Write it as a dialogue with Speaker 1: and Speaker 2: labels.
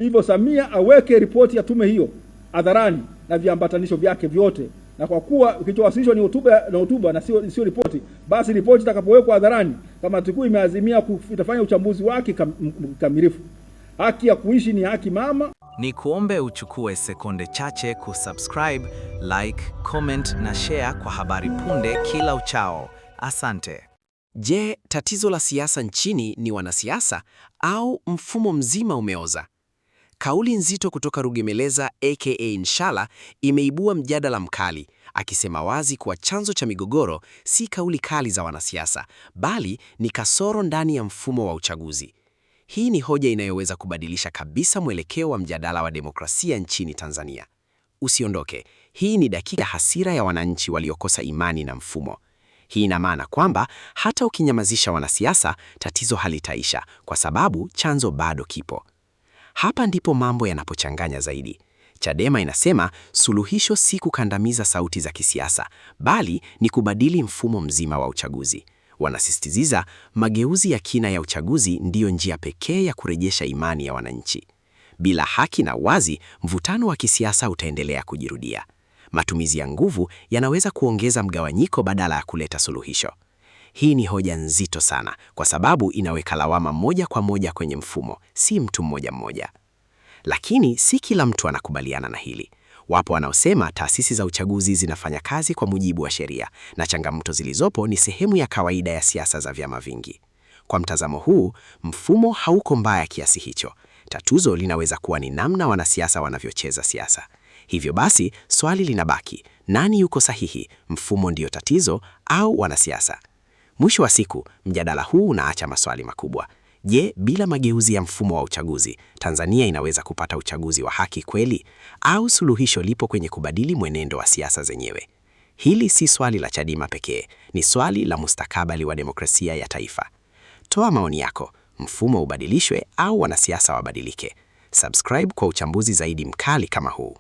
Speaker 1: Hivyo Samia aweke ripoti ya tume hiyo hadharani na viambatanisho vyake vyote, na kwa kuwa kilichowasilishwa ni hotuba na sio ripoti, basi ripoti itakapowekwa hadharani, kamati kuu imeazimia itafanya uchambuzi wake kamilifu. Haki ya kuishi ni haki mama.
Speaker 2: Ni kuombe uchukue sekunde chache kusubscribe, like, comment na share kwa habari punde kila uchao. Asante.
Speaker 3: Je, tatizo la siasa nchini ni wanasiasa au mfumo mzima umeoza? Kauli nzito kutoka Rugemeleza aka Inshallah imeibua mjadala mkali, akisema wazi kuwa chanzo cha migogoro si kauli kali za wanasiasa, bali ni kasoro ndani ya mfumo wa uchaguzi. Hii ni hoja inayoweza kubadilisha kabisa mwelekeo wa mjadala wa demokrasia nchini Tanzania. Usiondoke, hii ni dakika hasira ya wananchi waliokosa imani na mfumo. Hii ina maana kwamba hata ukinyamazisha wanasiasa, tatizo halitaisha kwa sababu chanzo bado kipo. Hapa ndipo mambo yanapochanganya zaidi. Chadema inasema suluhisho si kukandamiza sauti za kisiasa, bali ni kubadili mfumo mzima wa uchaguzi. Wanasisitiza mageuzi ya kina ya uchaguzi ndiyo njia pekee ya kurejesha imani ya wananchi. Bila haki na uwazi, mvutano wa kisiasa utaendelea kujirudia. Matumizi ya nguvu yanaweza kuongeza mgawanyiko badala ya kuleta suluhisho. Hii ni hoja nzito sana kwa sababu inaweka lawama moja kwa moja kwenye mfumo, si mtu mmoja mmoja. Lakini si kila mtu anakubaliana na hili. Wapo wanaosema taasisi za uchaguzi zinafanya kazi kwa mujibu wa sheria na changamoto zilizopo ni sehemu ya kawaida ya siasa za vyama vingi. Kwa mtazamo huu, mfumo hauko mbaya kiasi hicho. Tatizo linaweza kuwa ni namna wanasiasa wanavyocheza siasa. Hivyo basi, swali linabaki, nani yuko sahihi? Mfumo ndio tatizo au wanasiasa? Mwisho wa siku, mjadala huu unaacha maswali makubwa. Je, bila mageuzi ya mfumo wa uchaguzi, Tanzania inaweza kupata uchaguzi wa haki kweli? Au suluhisho lipo kwenye kubadili mwenendo wa siasa zenyewe? Hili si swali la Chadema pekee, ni swali la mustakabali wa demokrasia ya taifa. Toa maoni yako, mfumo ubadilishwe au wanasiasa wabadilike? Subscribe kwa uchambuzi zaidi mkali kama huu.